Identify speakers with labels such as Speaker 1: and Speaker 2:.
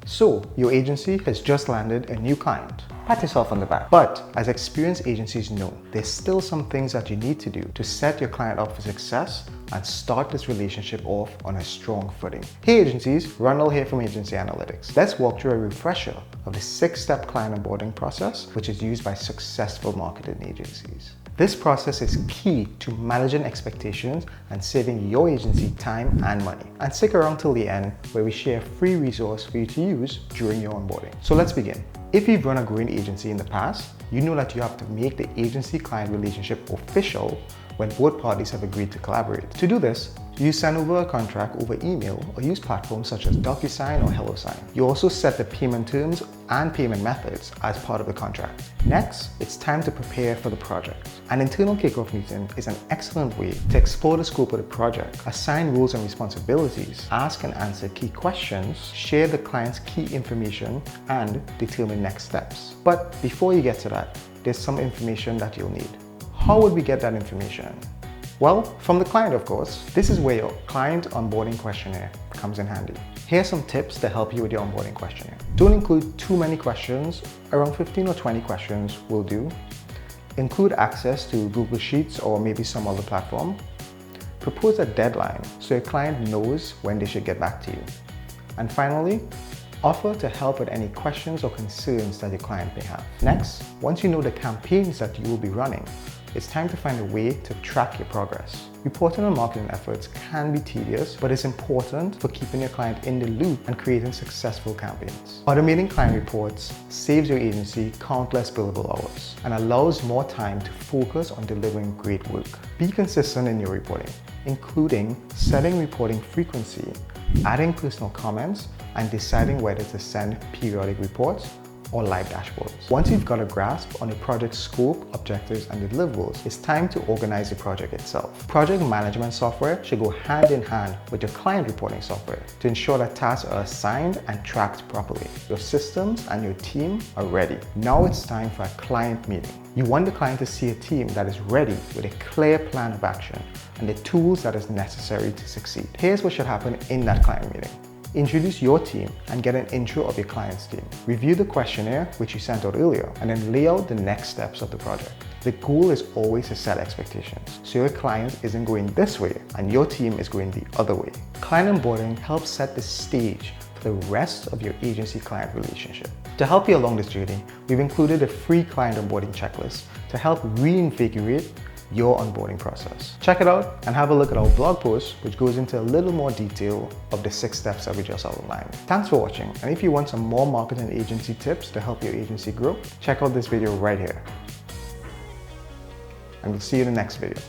Speaker 1: So, your agency has just landed a new client. Pat yourself on the back. But as experienced agencies know, there's still some things that you need to do to set your client up for success and start this relationship off on a strong footing. Hey agencies, Ronald here from AgencyAnalytics. Let's walk through a refresher of the 6-step client onboarding process, which is used by successful marketing agencies. This process is key to managing expectations and saving your agency time and money. And stick around till the end where we share a free resource for you to use during your onboarding. So let's begin. If you've run a growing agency in the past, you know that you have to make the agency-client relationship official when both parties have agreed to collaborate. To do this, you send over a contract over email or use platforms such as DocuSign or HelloSign. You also set the payment terms and payment methods as part of the contract. Next, it's time to prepare for the project. An internal kickoff meeting is an excellent way to explore the scope of the project, assign roles and responsibilities, ask and answer key questions, share the client's key information, and determine next steps. But before you get to that, there's some information that you'll need. How would we get that information? Well, from the client, of course. This is where your client onboarding questionnaire comes in handy. Here are some tips to help you with your onboarding questionnaire. Don't include too many questions. Around 15 or 20 questions will do. Include access to Google Sheets or maybe some other platform. Propose a deadline so your client knows when they should get back to you. And finally, offer to help with any questions or concerns that your client may have. Next, once you know the campaigns that you will be running, it's time to find a way to track your progress. Reporting on marketing efforts can be tedious, but it's important for keeping your client in the loop and creating successful campaigns. Automating client reports saves your agency countless billable hours and allows more time to focus on delivering great work. Be consistent in your reporting, including setting reporting frequency, adding personal comments, and deciding whether to send periodic reports or live dashboards. Once you've got a grasp on the project's scope, objectives, and deliverables, it's time to organize the project itself. Project management software should go hand in hand with your client reporting software to ensure that tasks are assigned and tracked properly. Your systems and your team are ready. Now it's time for a client meeting. You want the client to see a team that is ready with a clear plan of action and the tools that is necessary to succeed. Here's what should happen in that client meeting. Introduce your team and get an intro of your client's team. Review the questionnaire, which you sent out earlier, and then lay out the next steps of the project. The goal is always to set expectations, so your client isn't going this way and your team is going the other way. Client onboarding helps set the stage for the rest of your agency-client relationship. To help you along this journey, we've included a free client onboarding checklist to help reinvigorate your onboarding process. Check it out and have a look at our blog post, which goes into a little more detail of the 6 steps that we just outlined. Thanks for watching, and if you want some more marketing agency tips to help your agency grow, check out this video right here. And we'll see you in the next video.